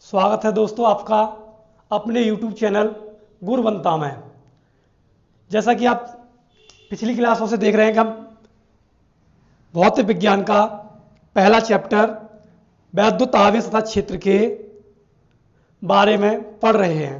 स्वागत है दोस्तों आपका अपने YouTube चैनल गुर बनता मैं। जैसा कि आप पिछली क्लासों से देख रहे हैं कि हम भौतिक विज्ञान का पहला चैप्टर वैद्युत आवेश तथा क्षेत्र के बारे में पढ़ रहे हैं।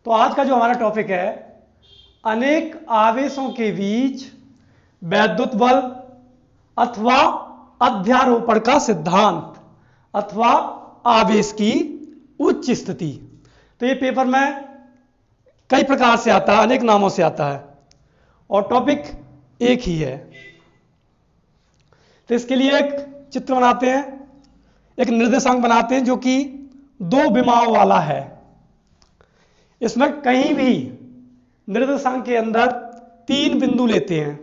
तो आज का जो हमारा टॉपिक है, अनेक आवेशों के बीच वैद्युत बल अथवा अध्यारोपण का सिद्धांत अथवा आवेश की उच्च स्थिति। तो ये पेपर में कई प्रकार से आता है, अनेक नामों से आता है और टॉपिक एक ही है। तो इसके लिए एक चित्र बनाते हैं, एक निर्देशांक बनाते हैं जो कि दो विमाओं वाला है। इसमें कहीं भी निर्देशांक के अंदर तीन बिंदु लेते हैं,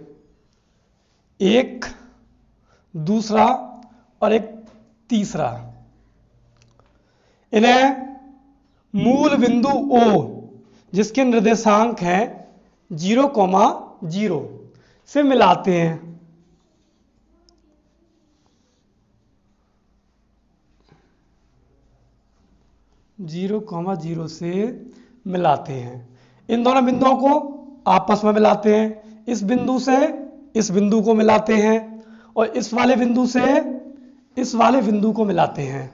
एक, दूसरा और एक तीसरा। इन्हें मूल बिंदु O जिसके निर्देशांक हैं 0,0 से मिलाते हैं। इन दोनों बिंदुओं को आपस में मिलाते हैं। इस बिंदु से इस बिंदु को मिलाते हैं और इस वाले बिंदु से इस वाले बिंदु को मिलाते हैं।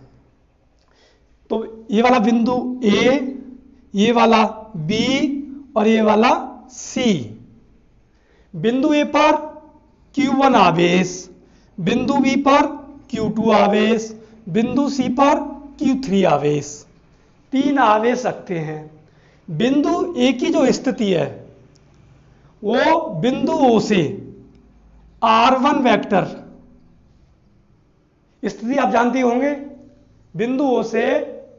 तो ये वाला बिंदु A, ये वाला B और ये वाला C। बिंदु A पर Q1 आवेश, बिंदु B पर Q2 आवेश, बिंदु C पर Q3 आवेश, तीन आवेश रखते हैं। बिंदु A की जो स्थिति है वो बिंदु O से R1 वेक्टर, स्थिति आप जानते होंगे, बिंदु O से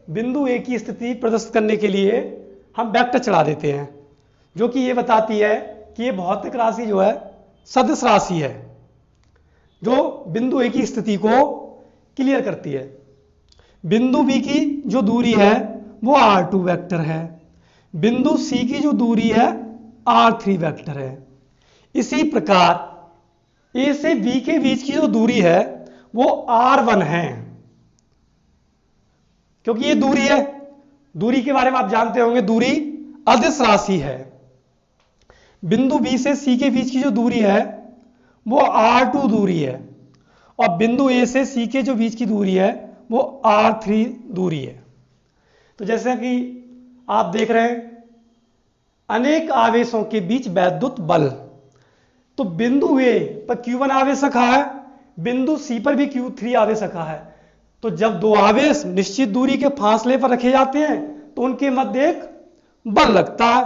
बिंदु A की स्थिति प्रदर्शित करने के लिए हम वेक्टर चढ़ा देते हैं, जो कि ये बताती है कि ये भौतिक राशि जो है सदिश राशि है, जो बिंदु A की स्थिति को क्लियर करती है। बिंदु B की जो दूरी है वो R2 वेक्टर है, बिंदु C की जो दूरी है R3 वेक्टर है। इसी प्रकार A से B के बीच की जो दूरी है वो R1 है, क्योंकि ये दूरी है। दूरी के बारे में आप जानते होंगे, दूरी अदिश राशि है। बिंदु B से C के बीच की जो दूरी है वो R2 दूरी है और बिंदु A से C के जो बीच की दूरी है वो R3 दूरी है। तो जैसे कि आप देख रहे हैं, अनेक आवेशों के बीच वैद्युत बल। तो बिंदु A पर Q1 आवेश रखा है, बिंदु C पर भी Q3 आवेश रखा है। तो जब दो आवेश निश्चित दूरी के फासले पर रखे जाते हैं तो उनके मध्य एक बल लगता है।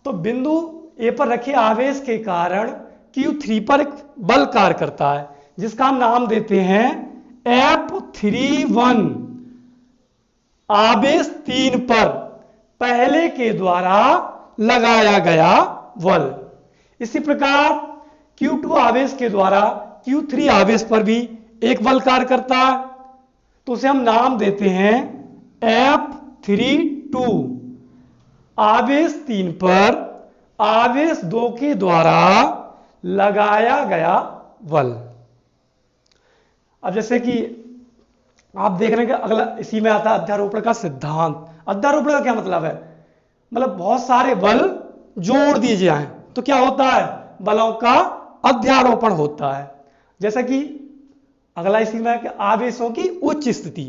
तो बिंदु A पर रखे आवेश के कारण Q3 पर एक बल कार्य करता है, जिसका हम नाम देते हैं F31। आवेश 3 पर पहले के द्वारा लगाया गया बल। इसी प्रकार Q2 आवेश के द्वारा Q3 आवेश पर भी एक बल कार्य करता है, तो उसे हम नाम देते हैं F32। आवेश 3 पर आवेश 2 के द्वारा लगाया गया बल। अब जैसे कि आप देख रहे हैं कि अगला इसी में आता है अध्यारोपण का सिद्धांत। अध्यारोपण का क्या मतलब है? मतलब बहुत सारे बल जोड़ दिए जाएं तो क्या होता है, बलों का अध्यारोपण होता है। जैसा कि अगला इसी में है कि आवेशों की उच्च स्थिति।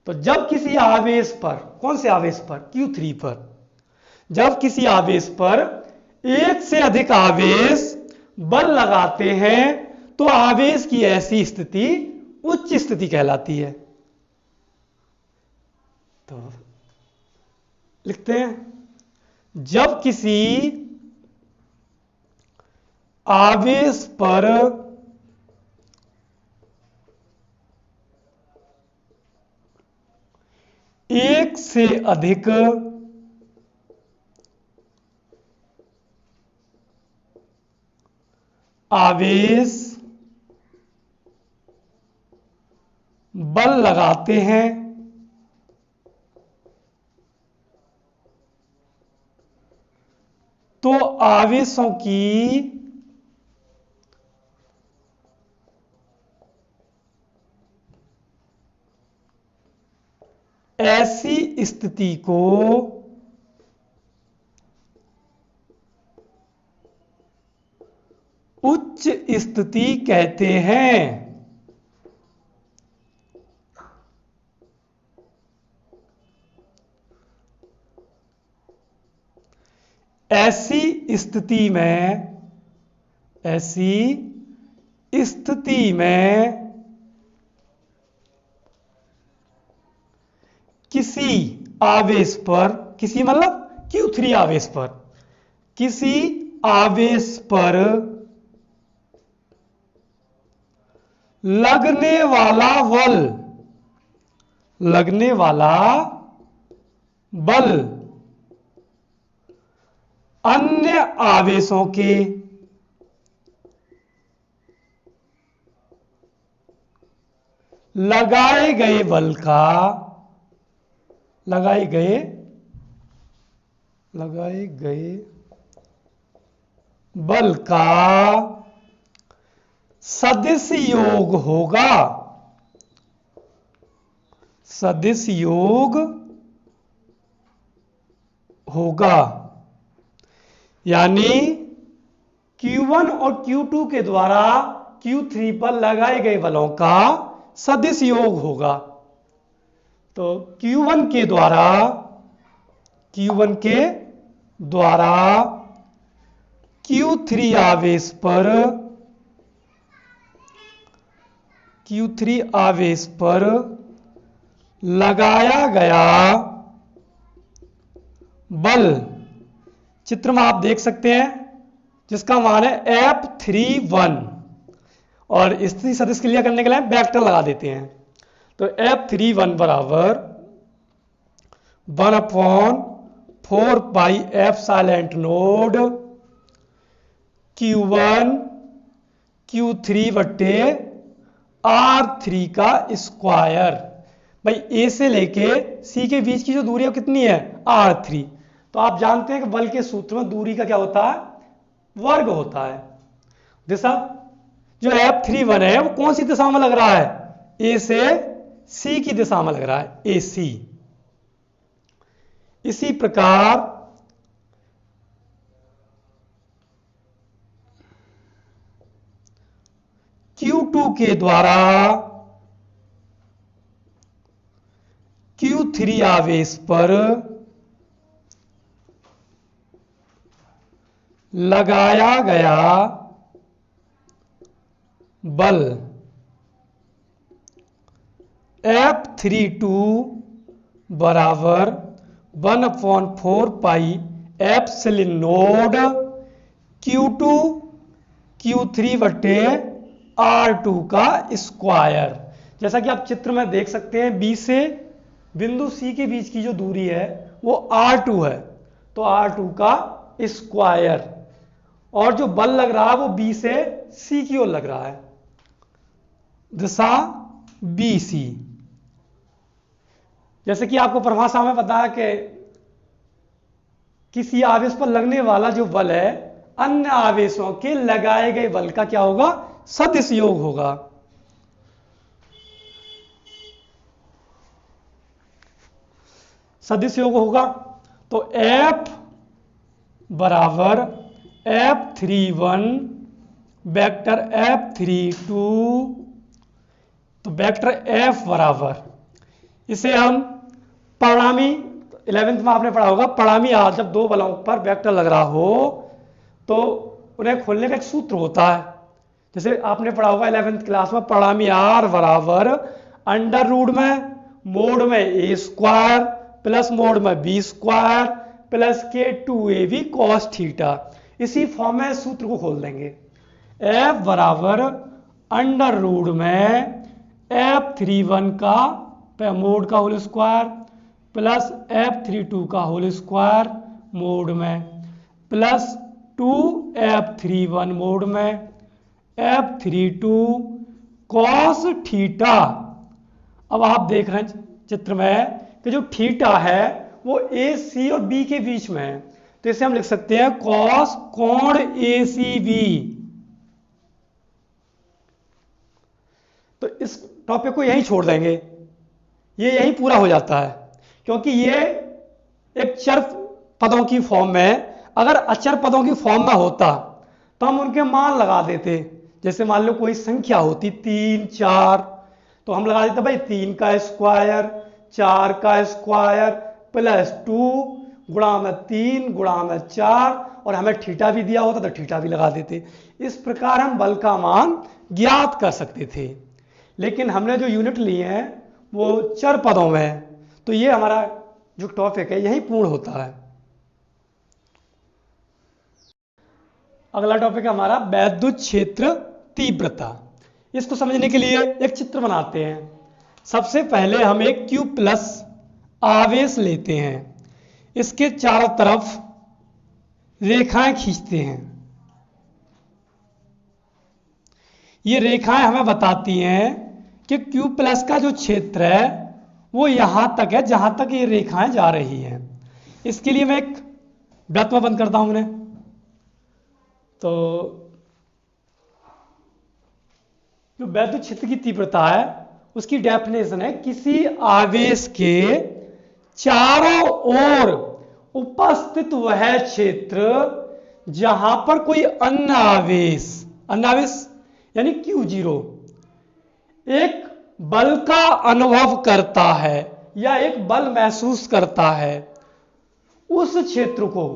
तो जब किसी आवेश पर, कौन से आवेश पर? Q3 पर। जब किसी आवेश पर एक से अधिक आवेश बल लगाते हैं तो आवेश की ऐसी स्थिति उच्च स्थिति कहलाती है। तो लिखते हैं, जब किसी आवेश पर एक से अधिक आवेश बल लगाते हैं तो आवेशों की ऐसी स्थिति को उच्च स्थिति कहते हैं। ऐसी स्थिति में किसी आवेश पर, किसी मतलब Q3 आवेश पर, किसी आवेश पर लगने वाला बल अन्य आवेशों के लगाए गए बल का सदिश योग होगा। यानी Q1 और Q2 के द्वारा Q3 पर लगाए गए बलों का सदिश योग होगा। तो Q1 के द्वारा Q3 आवेश पर लगाया गया बल, चित्र में आप देख सकते हैं, जिसका मान है F31, और स्थिति सदिश क्लियर करने के लिए वेक्टर लगा देते हैं। तो F31 बराबर 1/4 pi epsilon node Q1 Q3 बट्टे R3 का स्क्वायर। भाई A से लेके C के बीच की जो दूरी है कितनी है? R3। तो आप जानते हैं कि बल के सूत्र में दूरी का क्या होता है? वर्ग होता है। दिशा जो F31 है वो कौन सी दिशा में लग रहा है? A से C की दिशा में लग रहा है, AC। इसी प्रकार Q2 के द्वारा Q3 आवेश पर लगाया गया बल F32 बराबर 1/4 pi epsilon node Q2 Q3 बट्टे R2 का स्क्वायर। जैसा कि आप चित्र में देख सकते हैं, B से बिंदु C के बीच की जो दूरी है वो R2 है, तो R2 का स्क्वायर, और जो बल लग रहा है वो B से C की ओर लग रहा है, दिशा BC। जैसे कि आपको परिभाषा में पता है कि किसी आवेश पर लगने वाला जो बल है अन्य आवेशों के लगाए गए बल का क्या होगा? सदिश योग होगा। सदिश योग होगा। तो F बराबर F31 वेक्टर F32, तो वेक्टर F बराबर, इसे हम परिणामी 11th में आपने पढ़ा होगा, परिणामी आर, जब दो बलों पर वेक्टर लग रहा हो तो उन्हें खोलने का एक सूत्र होता है। जैसे आपने पढ़ा होगा 11th क्लास में, परिणामी आर बराबर अंडर रूट में मोड में ए स्क्वायर प्लस मोड में B square plus K2AB cos theta. इसी फॉर्म में सूत्र को खोल देंगे। F बराबर अंडर रूट में F31 का मोड का होल स्क्वायर प्लस F32 का होल स्क्वायर मोड में प्लस 2F31 मोड में F32 cos थीटा। अब आप देख रहे हैं चित्र में कि जो थीटा है वो AC और B के बीच में है, तो इसे हम लिख सकते हैं cos कोण ACB। तो इस टॉपिक को यहीं छोड़ देंगे, ये यहीं पूरा हो जाता है। क्योंकि ये एक चर पदों की फॉर्म में, अगर अचर पदों की फॉर्म में होता तो हम उनके मान लगा देते। जैसे मान लो कोई संख्या होती 3, 4, तो हम लगा देते भाई 3 का स्क्वायर, 4 का स्क्वायर प्लस 2 गुणा में 3 गुणा में 4, और हमें थीटा भी दिया होता तो थीटा भी लगा देते। इस प्रकार हम बल का मान ज्ञात कर सकते थे। लेकिन हमने जो यूनिट लिए हैं वो चर पदों में, तो ये हमारा जो टॉपिक है यही पूर्ण होता है। अगला टॉपिक है हमारा वैद्युत क्षेत्र तीव्रता। इसको समझने के लिए एक चित्र बनाते हैं। सबसे पहले हम एक Q प्लस आवेश लेते हैं, इसके चारों तरफ रेखाएं खींचते हैं। ये रेखाएं हमें बताती हैं कि Q प्लस का जो क्षेत्र है वो यहां तक है जहां तक ये रेखाएं जा रही हैं। इसके लिए मैं एक वृत्त में बंद करता हूं उन्हें। तो जो वैद्युत क्षेत्र की तीव्रता है उसकी डेफिनेशन है किसी आवेश के चारों ओर उपस्थित वह क्षेत्र जहां पर कोई अन्य आवेश यानी Q0 एक बल का अनुभव करता है या एक बल महसूस करता है, उस क्षेत्र को,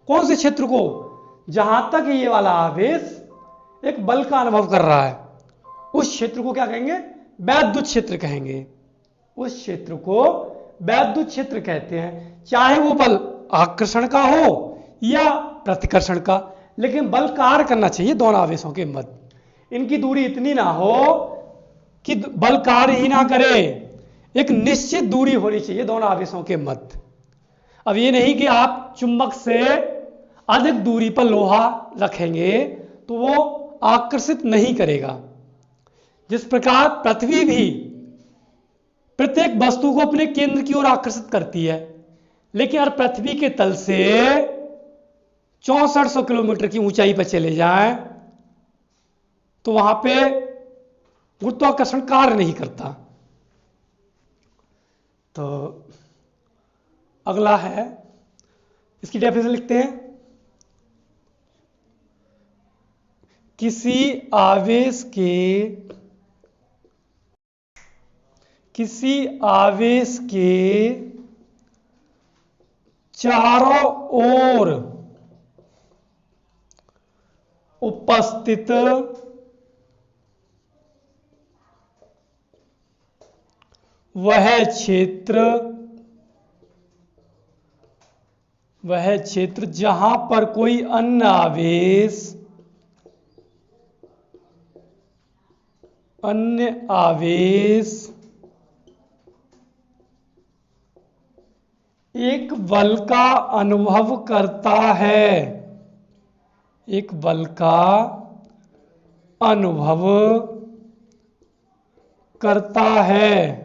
कौन से क्षेत्र को, जहां तक ये वाला आवेश एक बल का अनुभव कर रहा है, उस क्षेत्र को क्या कहेंगे? वैद्युत क्षेत्र कहेंगे। उस क्षेत्र को वैद्युत क्षेत्र कहते हैं, चाहे वो बल आकर्षण का हो या प्रतिकर्षण का, लेकिन बल कार्य करना चाहिए दोनों आवेशों के मध्य। इनकी दूरी इतनी ना हो कि बल कार्य ही ना करे, एक निश्चित दूरी होनी चाहिए दोनों आवेशों के मध्य। अब ये नहीं कि आप चुंबक से अधिक दूरी पर लोहा रखेंगे तो वो आकर्षित नहीं करेगा। जिस प्रकार पृथ्वी भी प्रत्येक वस्तु को अपने केंद्र की ओर आकर्षित करती है, लेकिन अगर पृथ्वी के तल से 6400 किलोमीटर की ऊंचाई पर चले जाएं तो वहां पे गुरुत्वाकर्षण कार्य नहीं करता। तो अगला है, इसकी डेफिनेशन लिखते हैं। किसी आवेश के चारों ओर उपस्थित वह क्षेत्र जहां पर कोई अन्य आवेश एक बल का अनुभव करता है, एक बल का अनुभव करता है,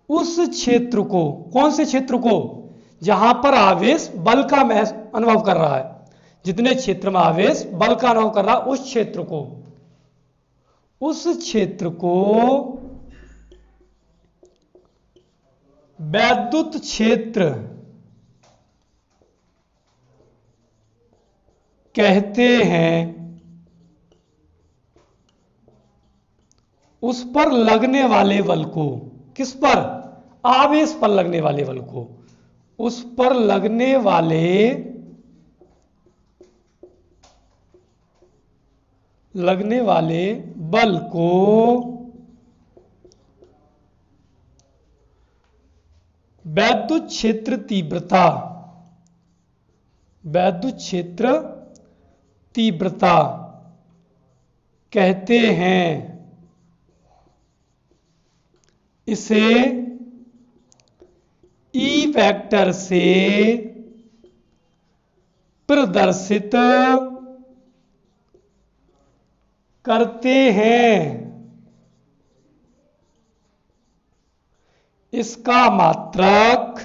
उस क्षेत्र को, कौन से क्षेत्र को? जहां पर आवेश बल का अनुभव कर रहा है, जितने क्षेत्र में आवेश बल का अनुभव कर रहा है उस क्षेत्र को वैद्युत क्षेत्र कहते हैं। उस पर लगने वाले बल को, किस पर? आवेश पर लगने वाले बल को, उस पर लगने वाले बल को वैद्युत क्षेत्र तीव्रता कहते हैं। इसे ई वेक्टर से प्रदर्शित करते हैं। इसका मात्रक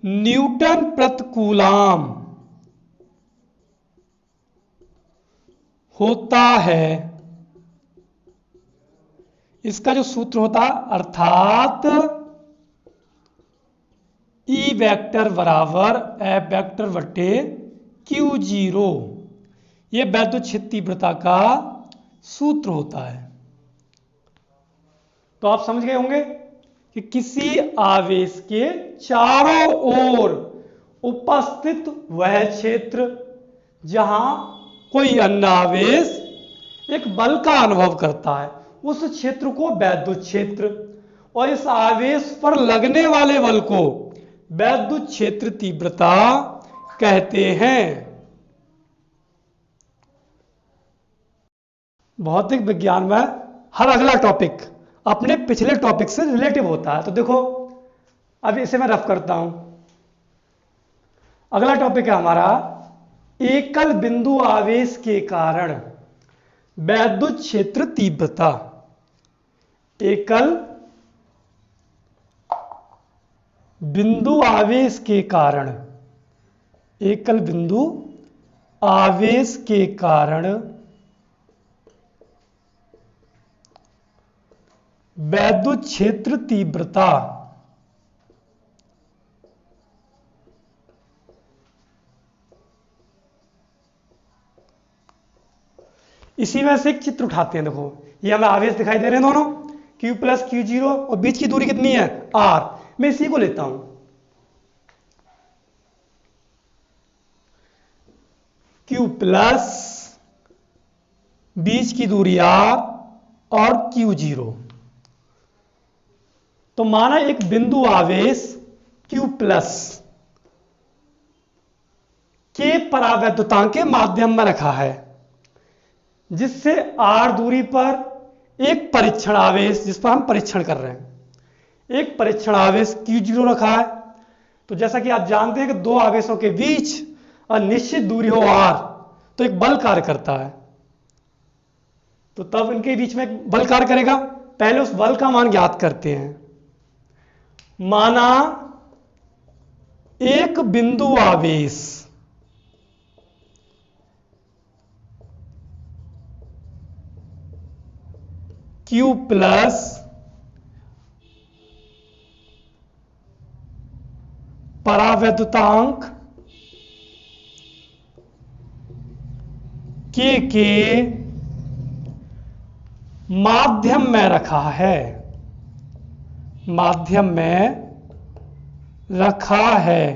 न्यूटन प्रति कूलम होता है। इसका जो सूत्र होता है अर्थात ई वेक्टर बराबर एफ वेक्टर बटे क्यू जीरो, ये वैद्युत क्षेत्र तीव्रता का सूत्र होता है। तो आप समझ गए होंगे कि किसी आवेश के चारों ओर उपस्थित वह क्षेत्र जहां कोई अन्य आवेश एक बल का अनुभव करता है, उस क्षेत्र को वैद्युत क्षेत्र, और इस आवेश पर लगने वाले बल को वैद्युत क्षेत्र तीव्रता कहते हैं। भौतिक विज्ञान में हर अगला टॉपिक अपने पिछले टॉपिक से रिलेटिव होता है। तो देखो अब इसे मैं रफ करता हूं। अगला टॉपिक है हमारा एकल बिंदु आवेश के कारण वैद्युत क्षेत्र तीव्रता। एकल बिंदु आवेश के कारण, एकल बिंदु आवेश के कारण वैद्युत क्षेत्र तीव्रता। इसी में से एक चित्र उठाते हैं। देखो ये हमें आवेश दिखाई दे रहे हैं दोनों, Q प्लस क्यू जीरो, और बीच की दूरी कितनी है R। मैं इसी को लेता हूं, Q प्लस बीच की दूरी R और क्यू जीरो। तो माना एक बिंदु आवेश Q प्लस के परावैद्युतांक के माध्यम में रखा है, जिससे R दूरी पर एक परीक्षण आवेश, जिस पर हम परीक्षण कर रहे हैं, एक परीक्षण आवेश Q0 रखा है। तो जैसा कि आप जानते हैं कि दो आवेशों के बीच निश्चित दूरी हो R, तो एक बल कार्य करता है। तो तब इनके बीच में एक बल कार्य करेगा। पहले उस बल का मान ज्ञात करते हैं। माना एक बिंदु आवेश Q प्लस परावैद्युतांक के माध्यम में रखा है, माध्यम में रखा है।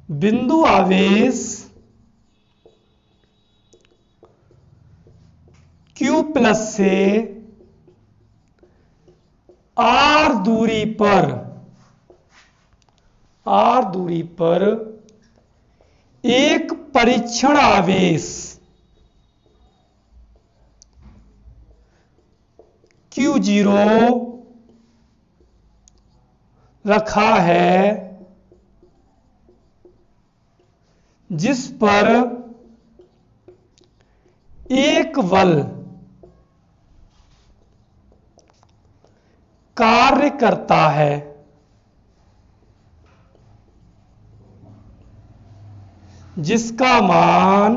बिंदु आवेश Q प्लस से R दूरी पर एक परीक्षण आवेश Q0 रखा है, जिस पर एक बल कार्य करता है, जिसका मान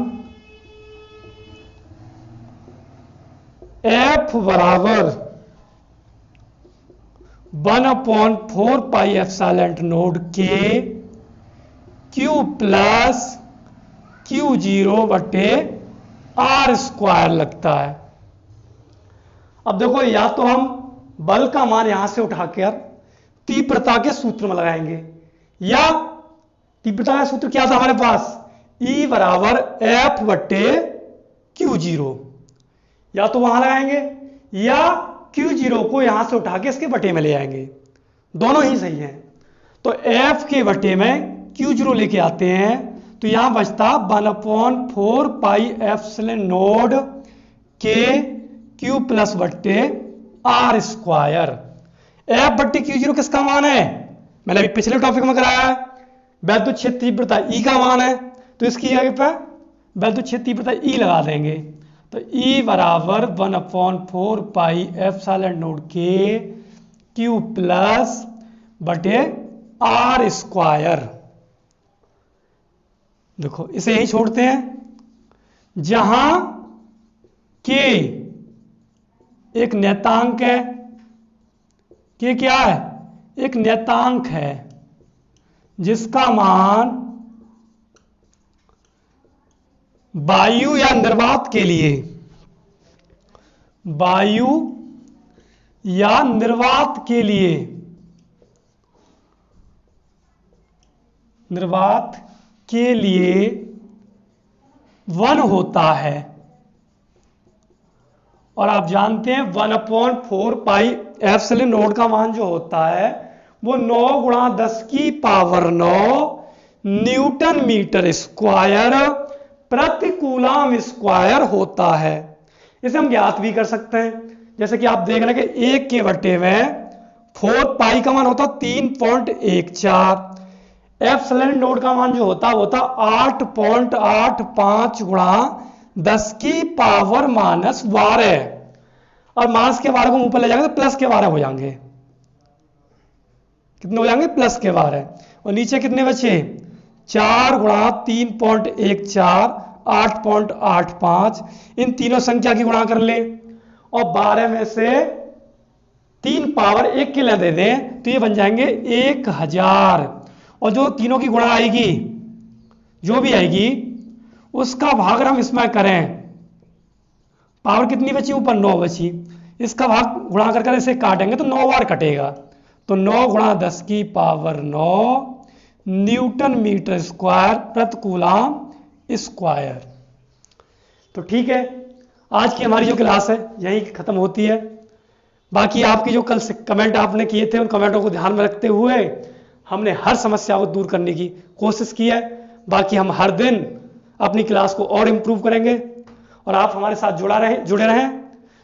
F बराबर 1/4 पाई एप्सिलॉन नोट के Q प्लस Q0 बटे R स्क्वायर लगता है। अब देखो, या तो हम बल का मान यहां से उठाकर तीव्रता के सूत्र में लगाएंगे, या तीव्रता का सूत्र क्या था हमारे पास, E बराबर F बटे Q0, या तो वहां लगाएंगे या Q0 को यहां से उठा के इसके बटे में ले आएंगे, दोनों ही सही हैं। तो F के बटे में Q0 लेके आते हैं, तो यहां बचता 1/4 पाई एप्सिलॉन नोट के Q प्लस बट्टे R स्क्वायर। F बट्टे Q0 किसका मान है, मैंने अभी पिछले टॉपिक में कराया है, वैद्युत क्षेत्र तीव्रता E का मान है। तो इसकी जगह पर वैद्युत क्षेत्र तीव्रता E लगा देंगे। तो E बराबर 1/4 पाई एप्सिलॉन नोट के Q प्लस बटे R स्क्वायर। देखो इसे यही छोड़ते हैं, जहां K एक नियतांक है। ये क्या है? एक नियतांक है जिसका मान वायु या निर्वात के लिए, वायु या निर्वात के लिए, निर्वात के लिए 1 होता है। और आप जानते हैं 1/4 पाई एप्सिलॉन नॉट का मान जो होता है वो 9 × 10⁹ न्यूटन मीटर स्क्वायर प्रति कूलम स्क्वायर होता है। इसे हम ज्ञात भी कर सकते हैं, जैसे कि आप देख रहे हैं कि 1 के बटे में 4 पाई का मान होता 3.14, एप्सिलॉन नॉट का मान जो होता वो होता 8.85 × 10⁻⁻12। और मास के 12 को ऊपर ले जाएंगे तो प्लस के 12 हो जाएंगे। कितने हो जाएंगे? प्लस के 12। और नीचे कितने बचे? 4 × 3.14 8.85। इन तीनों संख्या की गुणा कर ले और 12 में से 3 पावर 1 के लिए दे दें तो ये बन जाएंगे 1000। और जो तीनों की गुणा आएगी, जो भी आएगी उसका भाग हम इसमें करें, पावर कितनी बची? ऊपर 9 बची। इसका भाग गुणा कर इसे काटेंगे तो 9 बार कटेगा, तो 9 × 10⁹ न्यूटन मीटर स्क्वायर प्रति कूलम स्क्वायर। तो ठीक है, आज की हमारी जो क्लास है यही खत्म होती है। बाकी आपकी जो कल से कमेंट आपने किए थे उन कमेंटों को ध्यान में रखते हुए हमने हर समस्या को दूर करने की कोशिश की है। बाकी हम हर दिन अपनी क्लास को और इम्प्रूव करेंगे और आप हमारे साथ जुड़े रहें।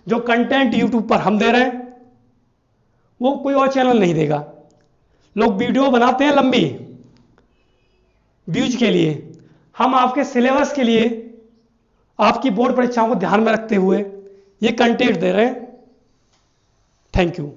जो कंटेंट यूट्यूब पर हम दे रहे हैं वो कोई और चैनल नहीं देगा। लोग वीडियो बनाते हैं लंबी व्यूज के लिए, हम आपके सिलेबस के लिए, आपकी बोर्ड परीक्षाओं को ध्यान में रखते हुए ये कंटेंट दे रहे हैं। Thank you.